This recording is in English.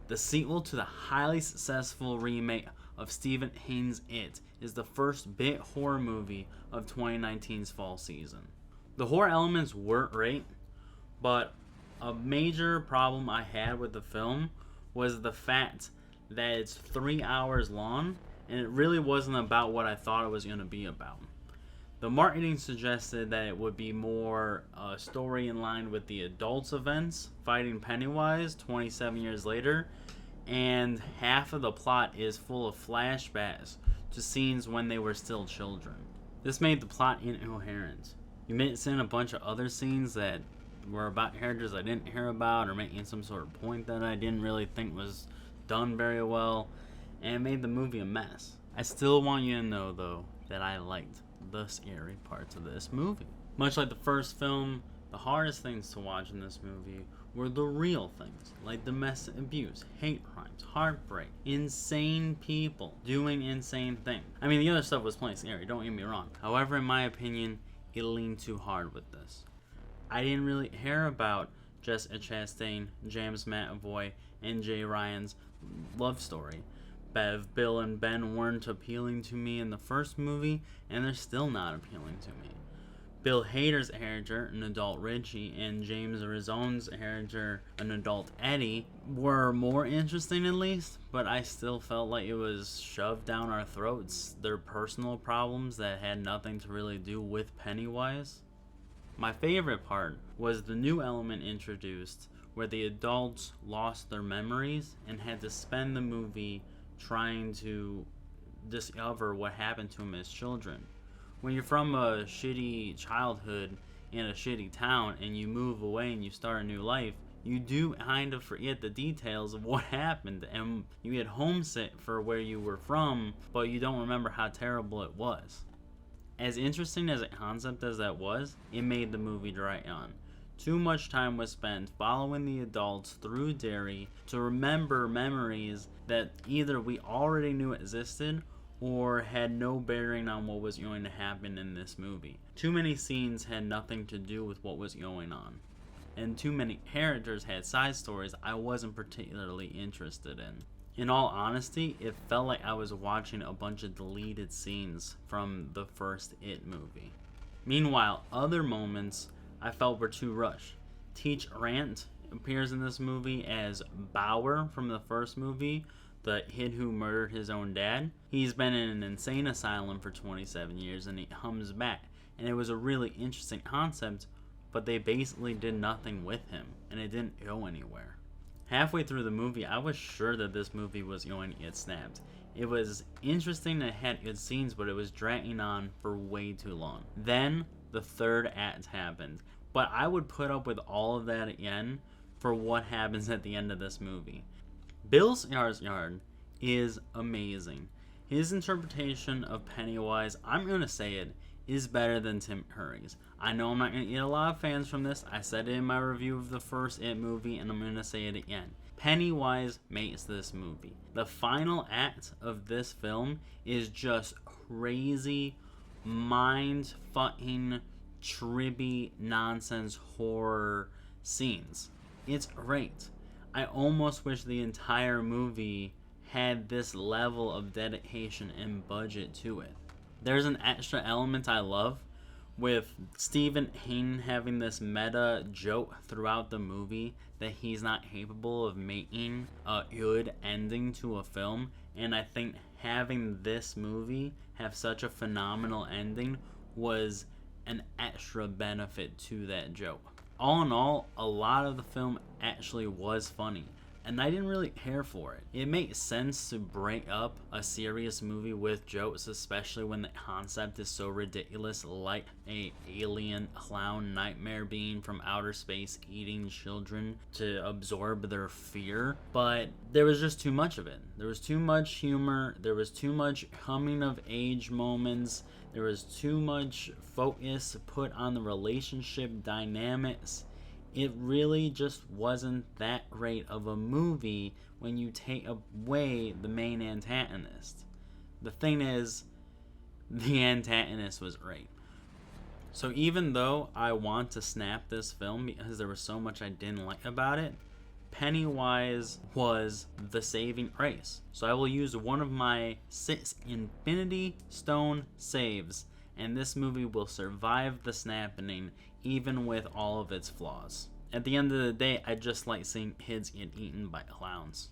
The sequel to the highly successful remake of Stephen King's It is the first bit horror movie of 2019's fall season. The horror elements weren't great, but a major problem I had with the film was the fact that it's 3 hours long and it really wasn't about what I thought it was going to be about. The marketing suggested that it would be more a story in line with the adults' events, fighting Pennywise 27 years later, and half of the plot is full of flashbacks to scenes when they were still children. This made the plot incoherent. You mixed in a bunch of other scenes that were about characters I didn't hear about or making some sort of point that I didn't really think was done very well, and it made the movie a mess. I still want you to know, though, that I liked the scary parts of this movie. Much like the first film, the hardest things to watch in this movie were the real things, like domestic abuse, hate crimes, heartbreak, insane people doing insane things. I mean, the other stuff was plenty scary, don't get me wrong. However, in my opinion, it leaned too hard with this. I didn't really hear about Jessica Chastain, James McAvoy, and Jay Ryan's love story. Bev, Bill, and Ben weren't appealing to me in the first movie, and they're still not appealing to me. Bill Hader's character, an adult Richie, and James Rizzone's character, an adult Eddie, were more interesting at least, but I still felt like it was shoved down our throats. Their personal problems that had nothing to really do with Pennywise. My favorite part was the new element introduced where the adults lost their memories and had to spend the movie trying to discover what happened to them as children. When you're from a shitty childhood in a shitty town and you move away and you start a new life, you do kind of forget the details of what happened, and you get homesick for where you were from, but you don't remember how terrible it was. As interesting as a concept as that was, it made the movie drag on. Too much time was spent following the adults through Derry to remember memories that either we already knew existed or had no bearing on what was going to happen in this movie. Too many scenes had nothing to do with what was going on, and too many characters had side stories I wasn't particularly interested in. In all honesty, it felt like I was watching a bunch of deleted scenes from the first It movie. Meanwhile, other moments I felt were too rushed. Teach Rant appears in this movie as Bauer from the first movie, the kid who murdered his own dad. He's been in an insane asylum for 27 years and he comes back. And it was a really interesting concept, but they basically did nothing with him and it didn't go anywhere. Halfway through the movie, I was sure that this movie was going to get snapped. It was interesting and it had good scenes, but it was dragging on for way too long. Then, the third act happened. But I would put up with all of that again for what happens at the end of this movie. Bill Skarsgård is amazing. His interpretation of Pennywise, I'm going to say it, is better than Tim Curry's. I know I'm not going to get a lot of fans from this. I said it in my review of the first It movie, and I'm going to say it again. Pennywise makes this movie. The final act of this film is just crazy, mind-fucking, trippy, nonsense horror scenes. It's great. I almost wish the entire movie had this level of dedication and budget to it. There's an extra element I love with Stephen King having this meta joke throughout the movie that he's not capable of making a good ending to a film, and I think having this movie have such a phenomenal ending was an extra benefit to that joke. All in all, a lot of the film actually was funny, and I didn't really care for it. It makes sense to break up a serious movie with jokes, especially when the concept is so ridiculous, like a alien clown nightmare being from outer space eating children to absorb their fear. But there was just too much of it. There was too much humor, there was too much coming of age moments, there was too much focus put on the relationship dynamics. It really just wasn't that great of a movie when you take away the main antagonist. The thing is, the antagonist was great. So even though I want to snap this film because there was so much I didn't like about it, Pennywise was the saving grace. So I will use one of my 6 Infinity Stone saves, and this movie will survive the Snappening even with all of its flaws. At the end of the day, I just like seeing kids get eaten by clowns.